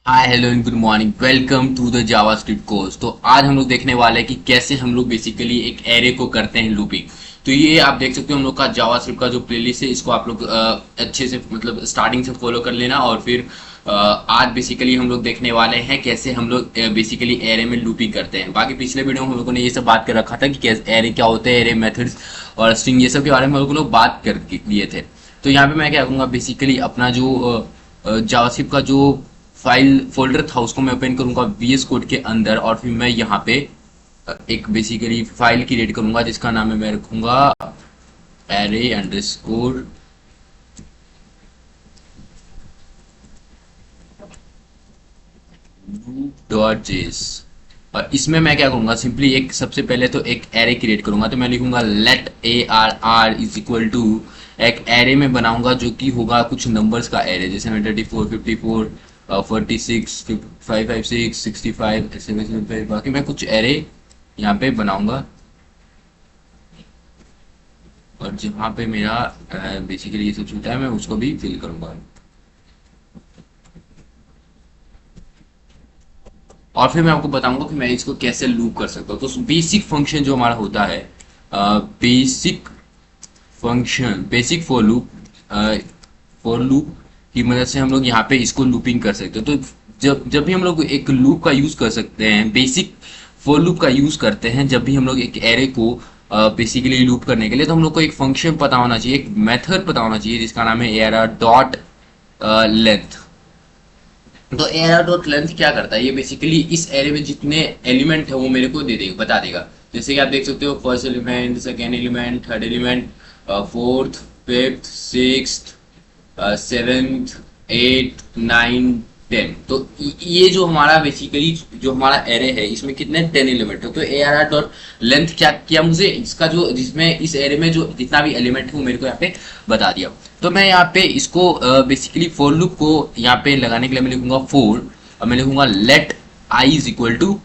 Hi hello and good morning, welcome to the JavaScript course. तो आज हम लोग देखने वाले हैं कि कैसे हम लोग बेसिकली एक एरे को करते हैं लूपिंग। तो ये आप देख सकते हो हम लोग का जावास्क्रिप्ट का जो प्लेलिस्ट है, इसको आप लोग अच्छे से मतलब स्टार्टिंग से फॉलो कर लेना। और फिर आज बेसिकली हम लोग देखने वाले हैं कैसे हम लोग बेसिकली एरे में लूपिंग करते हैं। बाकी पिछले वीडियो में हम लोगों ने ये सब बात कर रखा था कि कैसे एरे क्या होते हैं, एरे मेथड्स और स्ट्रिंग, ये सब के बारे में हम लोग बात कर लिए थे। तो यहाँ पे मैं क्या करूँगा, बेसिकली अपना जो जावास्क्रिप्ट का जो फाइल फोल्डर था उसको मैं ओपन करूंगा वीएस कोड के अंदर। और फिर मैं यहाँ पे एक बेसिकली फाइल क्रिएट करूंगा जिसका नाम है, मैं रखूंगा एरे अंडरस्कोर डॉट जेस। और इसमें मैं क्या करूंगा, सिंपली एक सबसे पहले तो एक एरे क्रिएट करूंगा। तो मैं लिखूंगा let A R R is equal to एक एरे में बनाऊंगा जो कि होगा कुछ नंबर्स का एरे, जैसे मैं 34 54 46 556 65 ऐसे वैसे बाकी मैं कुछ एरे यहाँ पे बनाऊंगा। और जहाँ पे मेरा बेसिकली ये सब छूटा है मैं उसको भी फिल करूंगा। और फिर मैं आपको बताऊंगा कि मैं इसको कैसे लूप कर सकता हूँ। तो बेसिक फंक्शन जो हमारा होता है, basic function, basic for loop की मदद से हम लोग यहाँ पे इसको लूपिंग कर सकते हैं। तो जब जब भी हम लोग एक लूप का यूज कर सकते हैं, बेसिक फॉर लूप का यूज करते हैं जब भी हम लोग एक एरे को बेसिकली लूप करने के लिए, तो हम लोग को एक फंक्शन पता होना चाहिए, एक मेथड पता होना चाहिए जिसका नाम है एरा डॉट लेंथ। तो एरा डॉट लेंथ क्या करता है, ये बेसिकली इस एरे में जितने एलिमेंट है वो मेरे को दे देगा, बता देगा। जैसे कि आप देख सकते हो first element, second element, third element, fourth, fifth, sixth, seventh, eight, nine, 10। तो ये जो हमारा बेसिकली जो हमारा एरे है इसमें कितने 10 एलिमेंट है। तो ए आर आर डॉट लेंथ क्या किया, मुझे इसका जो जिसमें इस एरे में जो जितना भी एलिमेंट है वो मेरे को यहाँ पे बता दिया। तो मैं यहाँ पे इसको बेसिकली फॉर लूप को यहाँ पे लगाने के लिए मैं लिखूंगा फोर, और मैं लिखूंगा let I is equal to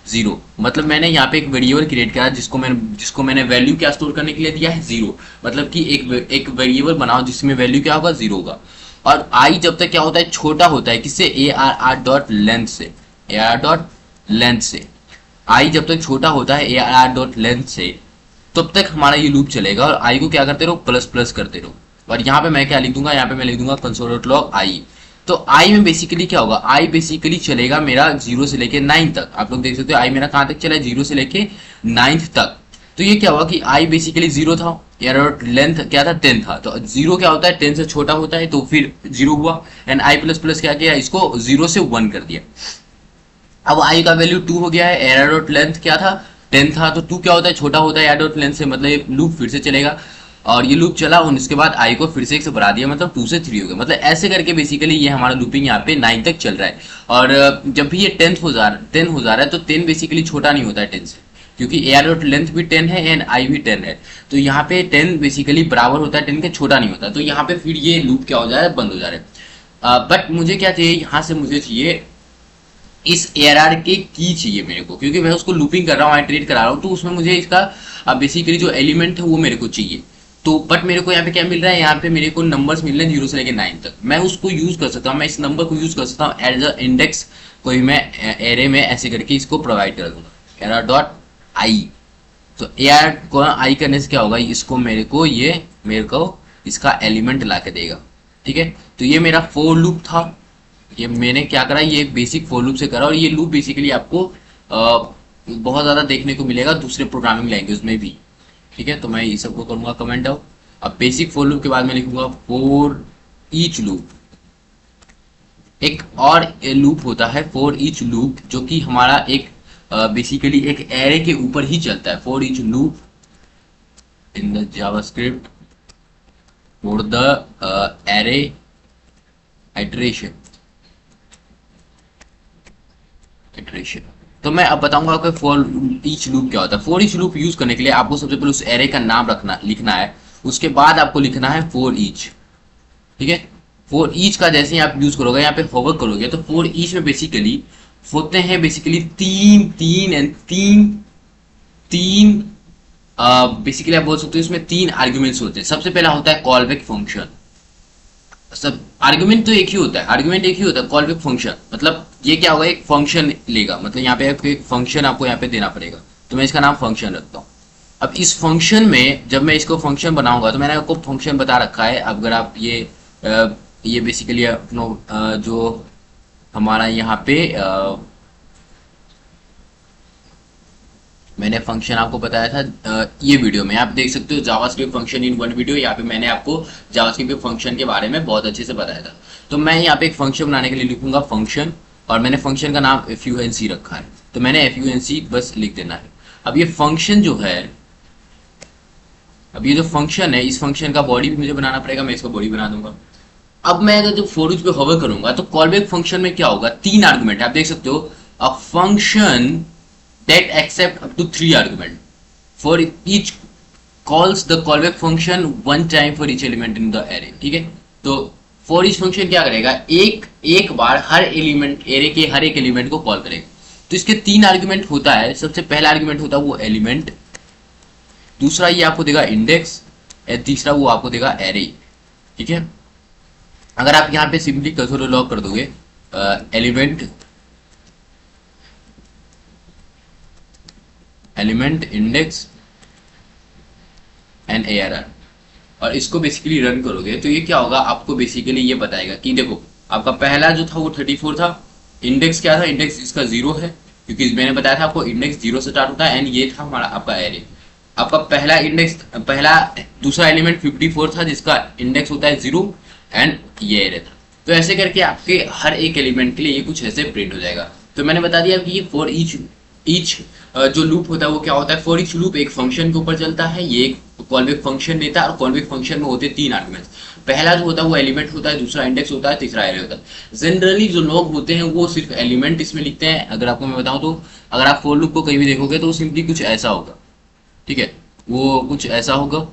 zero. मतलब मैंने यहाँ पे एक वेरिएबल क्रिएट किया जिसको मैंने वैल्यू क्या स्टोर करने के लिए दिया है, जीरो। मतलब कि एक वेरिएबल बनाओ जिसमें वैल्यू क्या होगा, जीरो होगा। और आई जब तक क्या होता है, छोटा होता है, किससे, ए आर आर डॉट लेंथ से, ए आर डॉट लेंथ से। आई जब तक छोटा होता है ए आर आर डॉट लेंथ से, तब तक हमारा ये लूप चलेगा। और आई को क्या करते रहो, प्लस प्लस करते रहो। और यहाँ पे मैं क्या लिख दूंगा, यहाँ पे मैं लिख दूंगा कंसोल डॉट लॉग आई। तो आई में बेसिकली क्या होगा, आई बेसिकली चलेगा मेरा 0 से लेके 9 तक। आप लोग देख सकते हो आई मेरा कहाँ तक चला है, 0 से लेके 9 तक। तो ये क्या हुआ कि आई बेसिकली 0 था, एयर लेंथ क्या था, 10 था। तो 0 क्या होता है, 10 से छोटा होता है, तो फिर 0 हुआ। एंड आई प्लस प्लस क्या किया, इसको 0 से 1 कर दिया। अब आई का वैल्यू 2 हो गया है, एयर डॉट लेंथ क्या था, 10 था। तो 2 क्या होता है, छोटा होता है एयर डॉट लेंथ से, मतलब ये लूप फिर से चलेगा। और ये लूप चला और उसके बाद आई को फिर से 1 से बढ़ा दिया, मतलब 2 से 3 हो गया। मतलब ऐसे करके बेसिकली ये हमारा लूपिंग यहाँ पे 9 तक चल रहा है। और जब भी ये 10 हो जा रहा है, तो 10 बेसिकली छोटा नहीं होता है 10 से, क्योंकि एयर डॉट लेंथ भी 10 है एंड आई भी 10 है। तो यहाँ पे 10 बेसिकली बराबर होता है 10 के, छोटा नहीं होता। तो यहाँ पे फिर ये लूप क्या हो जा रहा है, बंद हो जा रहा है। बट मुझे क्या चाहिए, यहाँ से मुझे चाहिए इस एआरआर के की चाहिए मेरे को, क्योंकि मैं उसको लूपिंग कर रहा हूँ, आइटरेट करा रहा हूँ। तो उसमें मुझे इसका बेसिकली जो एलिमेंट है वो मेरे को चाहिए। तो बट मेरे को यहाँ पे क्या मिल रहा है, यहाँ पे मेरे को नंबर्स मिल रहे हैं 0 से लेकर 9 तक। मैं उसको यूज कर सकता हूँ, मैं इस नंबर को यूज कर सकता हूँ एज अ इंडेक्स। कोई मैं एरे में ऐसे करके इसको प्रोवाइड कर दूंगा, एरा डॉट आई। तो एआर को आई करने से क्या होगा, इसको मेरे को इसका एलिमेंट ला के देगा। ठीक है, तो ये मेरा फोर लूप था। ये मैंने क्या करा, ये बेसिक फॉर लूप से करा। और ये लूप बेसिकली आपको बहुत ज्यादा देखने को मिलेगा दूसरे प्रोग्रामिंग लैंग्वेज में भी। ठीक है, तो मैं ये सबको करूंगा कमेंट आउट। अब बेसिक फॉर लूप के बाद मैं लिखूंगा फॉर ईच लूप। एक और लूप होता है फॉर ईच लूप, जो कि हमारा एक बेसिकली एक एरे के ऊपर ही चलता है। For each loop in the JavaScript for the array iteration iteration. तो मैं अब बताऊंगा आपको फॉर ईच लूप क्या होता है। फॉर ईच लूप यूज करने के लिए आपको सबसे पहले उस एरे का नाम लिखना है। उसके बाद आपको लिखना है फॉर ईच। ठीक है, फॉर ईच का जैसे ही आप यूज करोगे, यहाँ पे होवर करोगे, तो फॉर ईच में बेसिकली होते हैं बेसिकली तीन तीन एंड तीन तीन बेसिकली आप बोल सकते हो इसमें 3 आर्ग्यूमेंट्स होते हैं। सबसे पहला होता है कॉल बैक फंक्शन। सब आर्गुमेंट तो एक ही होता है, आर्गुमेंट एक ही होता है, कॉल बैक फंक्शन मतलब ये क्या होगा, एक फंक्शन लेगा, मतलब यहाँ पे एक फंक्शन आपको यहाँ पे देना पड़ेगा, तो मैं इसका नाम फंक्शन रखता हूँ। अब इस फंक्शन में जब मैं इसको फंक्शन बनाऊंगा तो मैंने आपको फंक्शन बता रखा है। अगर आप ये बेसिकली अपनो जो हमारा यहाँ पे मैंने फंक्शन आपको बताया था ये वीडियो में आप देख सकते हो, JavaScript function in one video. यहाँ पे मैंने आपको जावास्क्रिप्ट फंक्शन के बारे में बहुत अच्छे से बताया था। तो मैं यहाँ पे एक फंक्शन बनाने के लिए लिखूंगा फंक्शन, और मैंने फंक्शन का नाम FUNC रखा है, तो मैंने FUNC बस लिख देना है। अब ये फंक्शन जो है, अब ये जो फंक्शन है, इस फंक्शन का बॉडी भी मुझे बनाना पड़ेगा, मैं इसको बॉडी बना दूंगा। अब मैं अगर जो फॉर लूप पे होवर करूंगा तो कॉलबैक फंक्शन में क्या होगा, 3 आर्गुमेंट आप देख सकते हो, a function that accept up to 3 argument for each calls the callback function one time for each element in the array. ठीक है, तो फॉर ईच फंक्शन क्या करेगा, एक बार हर एलिमेंट, एरे के हर एक एलिमेंट को कॉल करेगा। तो इसके 3 आर्गुमेंट होता है। सबसे पहला आर्गुमेंट होता है वो एलिमेंट, दूसरा ये आपको देगा इंडेक्स, और तीसरा वो आपको देगा एरे। ठीक है, अगर आप यहाँ पे सिंपली कंसोल लॉग कर दोगे एलिमेंट इंडेक्स एंड ARR, और इसको बेसिकली रन करोगे तो ये क्या होगा, आपको बेसिकली ये बताएगा कि देखो आपका पहला जो था वो 34 था, इंडेक्स क्या था, इंडेक्स इसका 0 है, क्योंकि मैंने बताया था आपको इंडेक्स 0 से स्टार्ट होता है, एंड ये था हमारा आपका एरे। आपका पहला इंडेक्स, दूसरा एलिमेंट 54 था जिसका इंडेक्स होता है 0, एंड ये एरे था। तो ऐसे करके आपके हर एक एलिमेंट के लिए ये कुछ ऐसे प्रिंट हो जाएगा। तो मैंने बता दिया कि ये फॉर ईच जो लूप होता है वो क्या होता है, फॉर ईच लूप एक फंक्शन के ऊपर चलता है, ये एक कॉलबैक फंक्शन देता है, और कॉलबैक फंक्शन में होते 3 आर्गुमेंट्स। पहला जो होता है वो एलिमेंट होता है, दूसरा इंडेक्स होता है, तीसरा एरे होता है। जनरली जो लोग होते हैं वो सिर्फ एलिमेंट इसमें लिखते हैं। अगर आपको मैं बताऊं तो अगर आप फॉर लूप को कहीं भी देखोगे तो सिंपली कुछ ऐसा होगा। ठीक है, वो कुछ ऐसा होगा,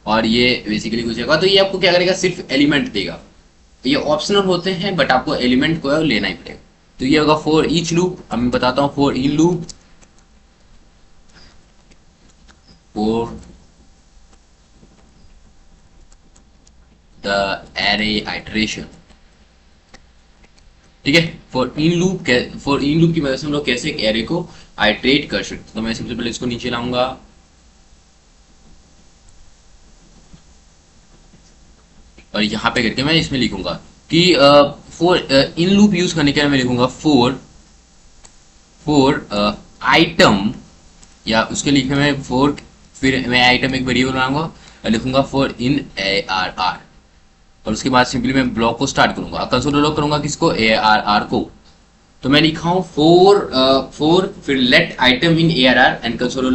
और ये बेसिकली कुछ होगा। तो ये आपको क्या करेगा, सिर्फ एलिमेंट देगा। ये ऑप्शनल होते हैं बट आपको एलिमेंट को लेना ही पड़ेगा। तो ये होगा फॉर ईच लूप। अब मैं बताता हूँ for in loop, for the array iteration. ठीक है, फॉर इन लूप की मदद से हम लोग कैसे एक एरे को आइटरेट कर सकते हैं। तो मैं सबसे पहले इसको नीचे लाऊंगा, और यहाँ पे करके मैं इसमें लिखूंगा कि फॉर इन लूप यूज करने के लिए मैं लिखूंगा फॉर आइटम, या उसके लिखे मैं फॉर, फिर मैं आइटम एक वेरिएबल बनाऊंगा और लिखूंगा फॉर इन ARR, और उसके बाद सिंपली मैं ब्लॉक को स्टार्ट करूंगा, कंसोल लॉग करूंगा किसको, ARR को। तो मैं लिखा हूँ फॉर फिर let item in ARR and console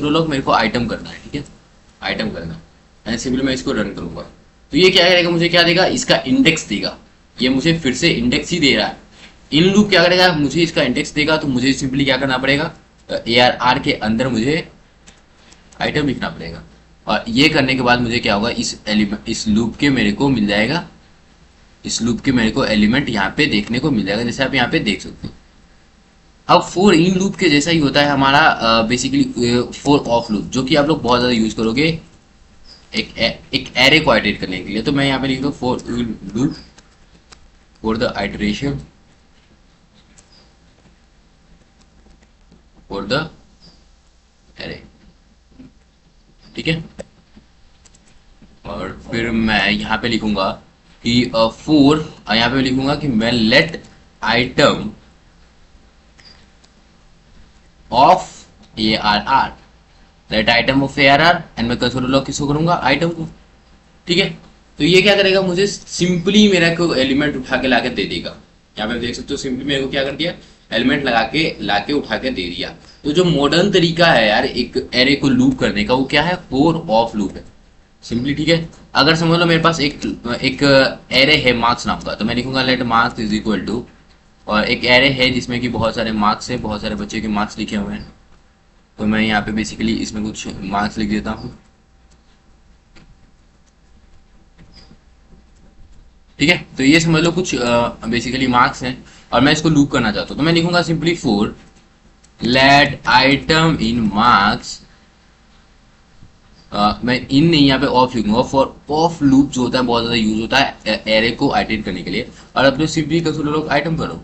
log मेरे को आइटम करना है। ठीक है, आइटम करना एंड सिंपली मैं इसको रन करूंगा। तो ये क्या करेगा, मुझे क्या देगा, इसका इंडेक्स देगा। ये मुझे फिर से इंडेक्स ही दे रहा है। इन लूप क्या करेगा, मुझे इसका इंडेक्स देगा, तो मुझे सिंपली क्या करना पड़ेगा, ARR के अंदर मुझे आइटम लिखना पड़ेगा, और ये करने के बाद मुझे क्या होगा, इस लूप के मेरे को मिल जाएगा, इस लूप के मेरे को एलिमेंट यहाँ पे देखने को मिल जाएगा, जैसे आप यहाँ पे देख सकते हो। अब फॉर इन लूप के जैसा ही होता है हमारा बेसिकली फॉर ऑफ लूप, जो कि आप लोग बहुत ज्यादा यूज करोगे एक एरे को आइटरेट करने के लिए। तो मैं यहाँ पे लिख दूँ for in loop for the iteration for the array. ठीक है, और फिर मैं यहाँ पे लिखूंगा कि फॉर, यहाँ पे लिखूंगा कि मैं let item of ARR, let item of ARR, and मैं कंसोल लॉग किसको करूंगा, आइटम को। ठीक है, तो ये क्या करेगा, मुझे सिंपली मेरा को एलिमेंट उठा के लाके दे देगा। यहाँ पे देख सकते हो, सिंपली मेरे को क्या कर दिया, एलिमेंट लाके उठा के दे दिया। तो जो मॉडर्न तरीका है यार एक एरे को लूप करने का, वो क्या है, फॉर ऑफ लूप है सिंपली। ठीक है, अगर समझ लो मेरे पास एक एरे है मार्क्स नाम का, तो मैं लिखूंगा let marks is equal to, और एक एरे है जिसमें कि बहुत सारे मार्क्स है, बहुत सारे बच्चे के मार्क्स लिखे हुए हैं, तो मैं यहाँ पे बेसिकली इसमें कुछ मार्क्स लिख देता हूँ। ठीक है, तो ये समझ लो कुछ बेसिकली मार्क्स हैं, और मैं इसको लूप करना चाहता हूँ, तो मैं लिखूंगा simply for let item in marks मैं इन नहीं, यहाँ पे ऑफ लिखूंगा। फॉर ऑफ लूप जो होता है बहुत ज्यादा यूज होता है एरे को आइटरेट करने के लिए, और अपने सिंपली कंसोल लॉग आइटम करो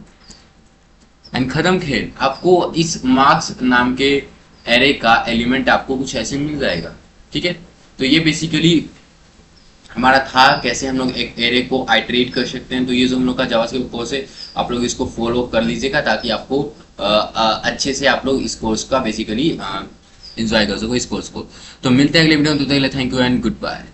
एंड खत्म खेल। आपको इस मार्क्स नाम के एरे का एलिमेंट आपको कुछ ऐसे मिल जाएगा। ठीक है, तो ये बेसिकली हमारा था कैसे हम लोग एक एरे को आइटरेट कर सकते हैं। तो ये जो हम लोग का जावास्क्रिप्ट कोर्स है, आप लोग इसको फॉलो कर लीजिएगा ताकि आपको अच्छे से आप लोग इस कोर्स का बेसिकली एंजॉय कर सको इस कोर्स को। तो मिलते हैं अगले वीडियो में, तो तक के लिए thank you and good bye.